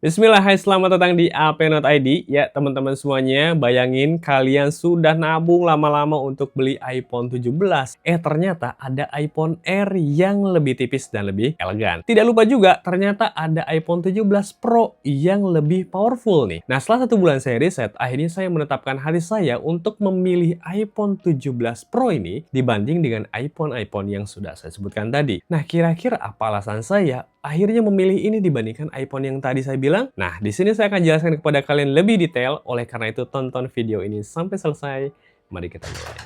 Bismillah, hai selamat datang di AP.id. Ya teman-teman semuanya, bayangin kalian sudah nabung lama-lama untuk beli iPhone 17. Ternyata ada iPhone Air yang lebih tipis dan lebih elegan. Tidak lupa juga, ternyata ada iPhone 17 Pro yang lebih powerful nih. Nah setelah 1 bulan saya riset, akhirnya saya menetapkan hati saya untuk memilih iPhone 17 Pro ini dibanding dengan iPhone-iPhone yang sudah saya sebutkan tadi. Nah kira-kira apa alasan saya akhirnya memilih ini dibandingkan iPhone yang tadi saya bilang? Nah, di sini saya akan jelaskan kepada kalian lebih detail. Oleh karena itu, tonton video ini sampai selesai. Mari kita mulai.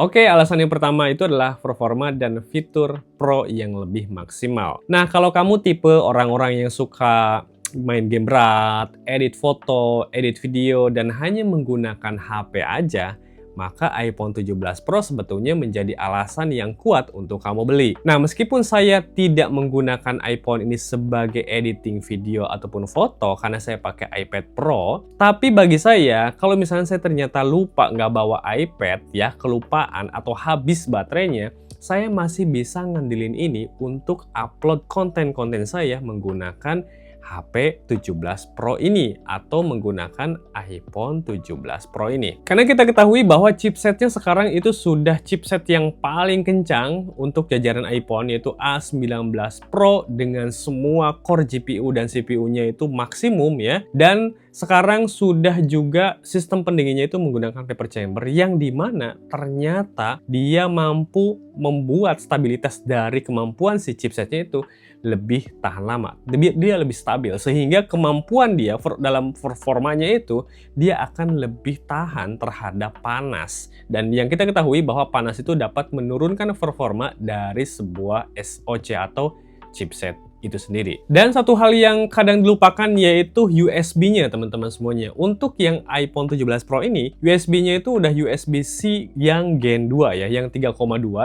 Oke, alasan yang pertama itu adalah performa dan fitur Pro yang lebih maksimal. Nah, kalau kamu tipe orang-orang yang suka main game berat, edit foto, edit video, dan hanya menggunakan HP aja, maka iPhone 17 Pro sebetulnya menjadi alasan yang kuat untuk kamu beli. Nah, meskipun saya tidak menggunakan iPhone ini sebagai editing video ataupun foto karena saya pakai iPad Pro, tapi bagi saya, kalau misalnya saya ternyata lupa nggak bawa iPad, ya kelupaan atau habis baterainya, saya masih bisa ngandelin ini untuk upload konten-konten saya menggunakan HP 17 Pro ini atau menggunakan iPhone 17 Pro ini. Karena kita ketahui bahwa chipsetnya sekarang itu sudah chipset yang paling kencang untuk jajaran iPhone, yaitu A19 Pro dengan semua core GPU dan CPU-nya itu maksimum ya. Dan sekarang sudah juga sistem pendinginnya itu menggunakan vapor chamber yang dimana ternyata dia mampu membuat stabilitas dari kemampuan si chipsetnya itu lebih tahan lama, dia lebih stabil, sehingga kemampuan dia dalam performanya itu dia akan lebih tahan terhadap panas. Dan yang kita ketahui bahwa panas itu dapat menurunkan performa dari sebuah SoC atau chipset itu sendiri. Dan satu hal yang kadang dilupakan yaitu USB-nya teman-teman semuanya. Untuk yang iPhone 17 Pro ini, USB-nya itu udah USB-C yang Gen 2 ya, yang 3,2,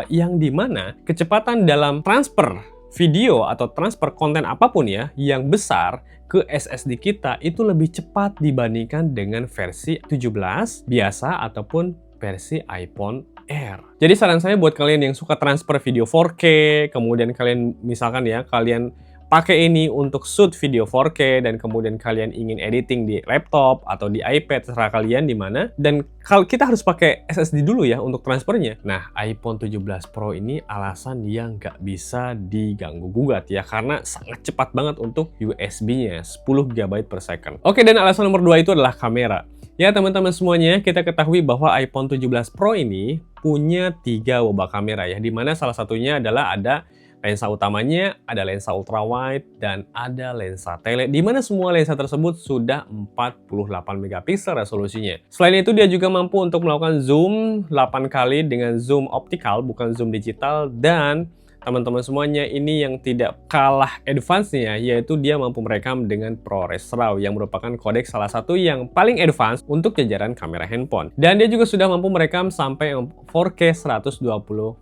yang dimana kecepatan dalam transfer video atau transfer konten apapun ya yang besar ke SSD kita itu lebih cepat dibandingkan dengan versi 17 biasa ataupun versi iPhone Air. Jadi saran saya buat kalian yang suka transfer video 4K, kemudian kalian misalkan ya kalian pakai ini untuk shoot video 4K dan kemudian kalian ingin editing di laptop atau di iPad terserah kalian di mana, dan kalau kita harus pakai SSD dulu ya untuk transfernya. Nah, iPhone 17 Pro ini alasan yang nggak bisa diganggu gugat ya karena sangat cepat banget untuk USB-nya 10 GB per second. Oke, dan alasan nomor 2 itu adalah kamera. Ya teman-teman semuanya, kita ketahui bahwa iPhone 17 Pro ini punya 3 wabah kamera ya, dimana salah satunya adalah ada lensa utamanya, ada lensa ultrawide, dan ada lensa tele, di mana semua lensa tersebut sudah 48 megapiksel resolusinya. Selain itu, dia juga mampu untuk melakukan zoom 8 kali dengan zoom optikal, bukan zoom digital, dan teman-teman semuanya ini yang tidak kalah advance-nya, yaitu dia mampu merekam dengan ProRes RAW yang merupakan kodek salah satu yang paling advance untuk jajaran kamera handphone. Dan dia juga sudah mampu merekam sampai 4K 120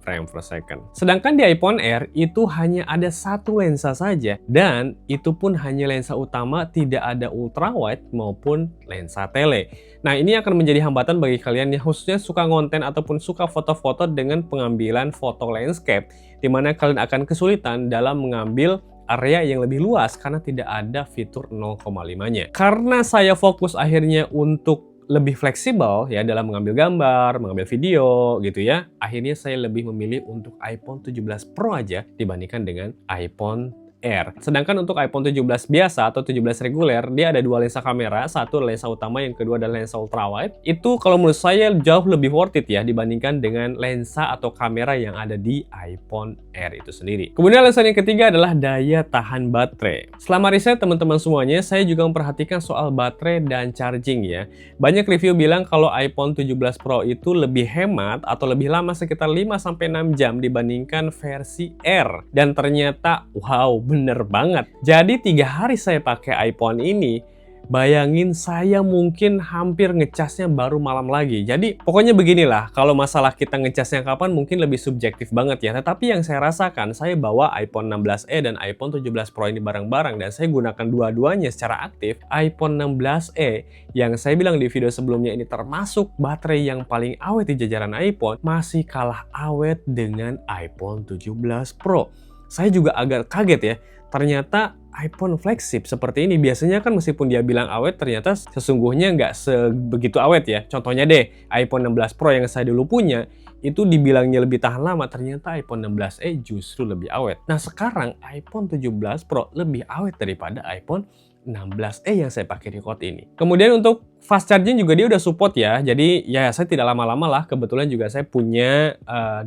frame per second. Sedangkan di iPhone Air itu hanya ada satu lensa saja, dan itu pun hanya lensa utama, tidak ada ultrawide maupun lensa tele. Nah, ini akan menjadi hambatan bagi kalian yang khususnya suka ngonten ataupun suka foto-foto dengan pengambilan foto landscape, di mana kalian akan kesulitan dalam mengambil area yang lebih luas karena tidak ada fitur 0,5-nya. Karena saya fokus akhirnya untuk lebih fleksibel ya dalam mengambil gambar, mengambil video gitu ya, akhirnya saya lebih memilih untuk iPhone 17 Pro aja dibandingkan dengan iPhone Air. Sedangkan untuk iPhone 17 biasa atau 17 reguler, dia ada 2 lensa kamera, satu lensa utama, yang kedua adalah lensa ultrawide. Itu kalau menurut saya jauh lebih worth it ya dibandingkan dengan lensa atau kamera yang ada di iPhone Air itu sendiri. Kemudian alasan yang ketiga adalah daya tahan baterai. Selama riset teman-teman semuanya, saya juga memperhatikan soal baterai dan charging ya. Banyak review bilang kalau iPhone 17 Pro itu lebih hemat atau lebih lama sekitar 5-6 jam dibandingkan versi Air. Dan ternyata wow, bener banget. Jadi 3 hari saya pakai iPhone ini, bayangin saya mungkin hampir ngecasnya baru malam lagi. Jadi pokoknya beginilah, kalau masalah kita ngecasnya kapan mungkin lebih subjektif banget ya. Tetapi yang saya rasakan, saya bawa iPhone 16e dan iPhone 17 Pro ini bareng-bareng dan saya gunakan dua-duanya secara aktif. iPhone 16e yang saya bilang di video sebelumnya ini termasuk baterai yang paling awet di jajaran iPhone, masih kalah awet dengan iPhone 17 Pro. Saya juga agak kaget ya, ternyata iPhone flagship seperti ini. Biasanya kan meskipun dia bilang awet, ternyata sesungguhnya nggak sebegitu awet ya. Contohnya deh, iPhone 16 Pro yang saya dulu punya, itu dibilangnya lebih tahan lama, ternyata iPhone 16e justru lebih awet. Nah sekarang iPhone 17 Pro lebih awet daripada iPhone 16e yang saya pakai di quote ini. Kemudian untuk fast charging juga dia udah support ya. Jadi ya saya tidak lama-lama lah. Kebetulan juga saya punya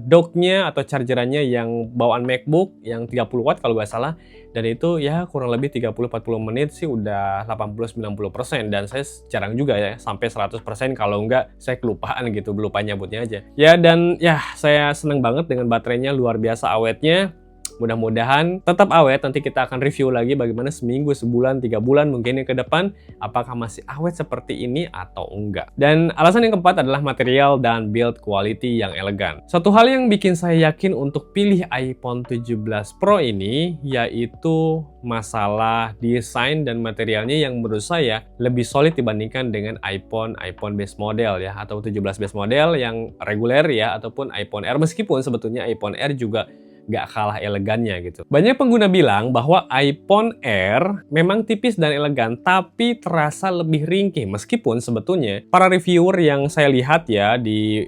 docknya atau chargerannya yang bawaan MacBook yang 30 watt kalau nggak salah. Dan itu ya kurang lebih 30-40 menit sih udah 80-90%. Dan saya jarang juga ya sampai 100% kalau nggak saya kelupaan gitu. Lupa nyabutnya aja. Ya dan ya saya seneng banget dengan baterainya, luar biasa awetnya. Mudah-mudahan tetap awet. Nanti kita akan review lagi bagaimana seminggu, sebulan, 3 bulan mungkin yang ke depan, apakah masih awet seperti ini atau enggak. Dan alasan yang keempat adalah material dan build quality yang elegan. Satu hal yang bikin saya yakin untuk pilih iPhone 17 Pro ini yaitu masalah desain dan materialnya yang menurut saya lebih solid dibandingkan dengan iPhone base model ya, atau 17 base model yang reguler ya, ataupun iPhone Air. Meskipun sebetulnya iPhone Air juga nggak kalah elegannya gitu. Banyak pengguna bilang bahwa iPhone Air memang tipis dan elegan, tapi terasa lebih ringkih. Meskipun sebetulnya para reviewer yang saya lihat ya di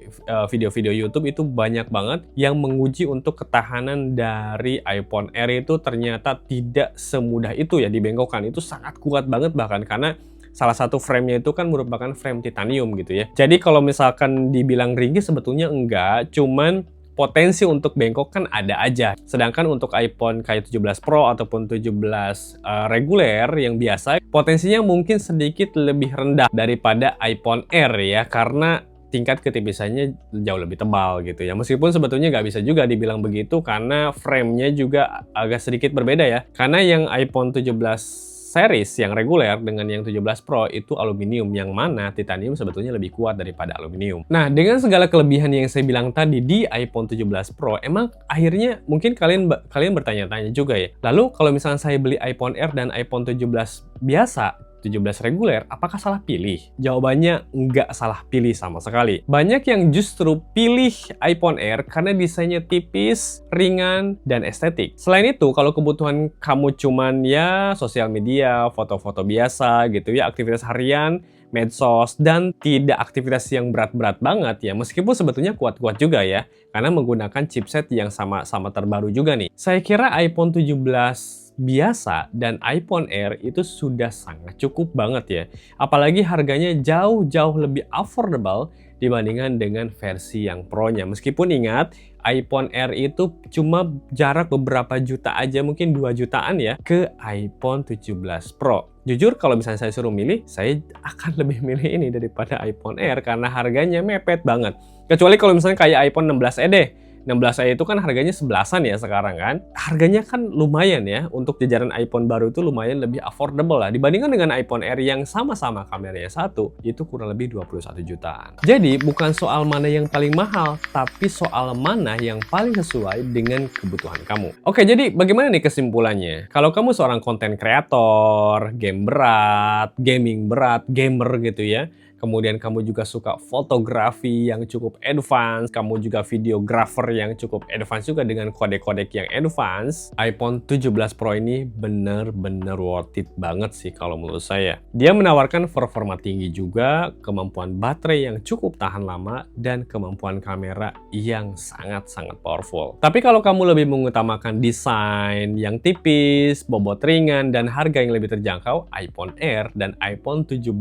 video-video YouTube itu banyak banget yang menguji untuk ketahanan dari iPhone Air itu ternyata tidak semudah itu ya dibengkokkan. Itu sangat kuat banget bahkan karena salah satu frame-nya itu kan merupakan frame titanium gitu ya. Jadi kalau misalkan dibilang ringkih sebetulnya enggak, cuman potensi untuk bengkok kan ada aja. Sedangkan untuk iPhone kayak 17 Pro ataupun 17 reguler yang biasa, potensinya mungkin sedikit lebih rendah daripada iPhone Air ya, karena tingkat ketipisannya jauh lebih tebal gitu ya. Meskipun sebetulnya nggak bisa juga dibilang begitu karena frame-nya juga agak sedikit berbeda ya. Karena yang iPhone 17 series yang reguler dengan yang 17 Pro itu aluminium, yang mana titanium sebetulnya lebih kuat daripada aluminium. Nah, dengan segala kelebihan yang saya bilang tadi di iPhone 17 Pro, emang akhirnya mungkin kalian bertanya-tanya juga ya. Lalu kalau misalnya saya beli iPhone Air dan iPhone 17 biasa, 17 reguler, apakah salah pilih? Jawabannya nggak salah pilih sama sekali. Banyak yang justru pilih iPhone Air karena desainnya tipis, ringan, dan estetik. Selain itu, kalau kebutuhan kamu cuman ya sosial media, foto-foto biasa gitu ya, aktivitas harian, medsos, dan tidak aktivitas yang berat-berat banget ya, meskipun sebetulnya kuat-kuat juga ya, karena menggunakan chipset yang sama-sama terbaru juga nih. Saya kira iPhone 17 biasa dan iPhone Air itu sudah sangat cukup banget ya. Apalagi harganya jauh-jauh lebih affordable dibandingkan dengan versi yang Pro-nya. Meskipun ingat, iPhone Air itu cuma jarak beberapa juta aja, mungkin 2 jutaan ya, ke iPhone 17 Pro. Jujur kalau misalnya saya suruh milih, saya akan lebih milih ini daripada iPhone Air karena harganya mepet banget. Kecuali kalau misalnya kayak iPhone 16e deh. 16e itu kan harganya 11-an ya sekarang kan. Harganya kan lumayan ya, untuk jajaran iPhone baru itu lumayan lebih affordable lah. Dibandingkan dengan iPhone Air yang sama-sama kameranya satu, itu kurang lebih 21 jutaan. Jadi bukan soal mana yang paling mahal, tapi soal mana yang paling sesuai dengan kebutuhan kamu. Oke, jadi bagaimana nih kesimpulannya? Kalau kamu seorang konten kreator, game berat, gaming berat, gamer gitu ya, kemudian kamu juga suka fotografi yang cukup advance, kamu juga videographer yang cukup advance juga dengan kodek-kodek yang advance, iPhone 17 Pro ini bener-bener worth it banget sih kalau menurut saya. Dia menawarkan performa tinggi juga, kemampuan baterai yang cukup tahan lama, dan kemampuan kamera yang sangat-sangat powerful. Tapi kalau kamu lebih mengutamakan desain yang tipis, bobot ringan, dan harga yang lebih terjangkau, iPhone Air dan iPhone 17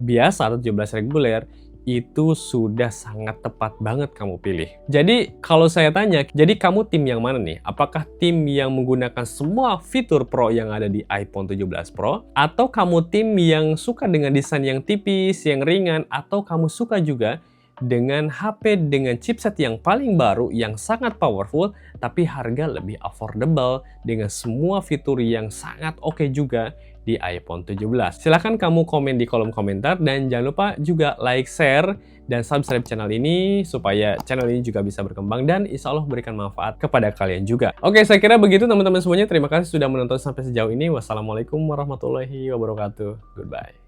biasa 17 reguler itu sudah sangat tepat banget kamu pilih. Jadi kalau saya tanya, jadi kamu tim yang mana nih? Apakah tim yang menggunakan semua fitur Pro yang ada di iPhone 17 Pro? Atau kamu tim yang suka dengan desain yang tipis, yang ringan? Atau kamu suka juga dengan HP dengan chipset yang paling baru, yang sangat powerful, tapi harga lebih affordable dengan semua fitur yang sangat oke juga di iPhone 17. Silahkan kamu komen di kolom komentar dan jangan lupa juga like, share, dan subscribe channel ini supaya channel ini juga bisa berkembang dan insya Allah berikan manfaat kepada kalian juga. Oke, saya kira begitu teman-teman semuanya. Terima kasih sudah menonton sampai sejauh ini. Wassalamualaikum warahmatullahi wabarakatuh. Goodbye.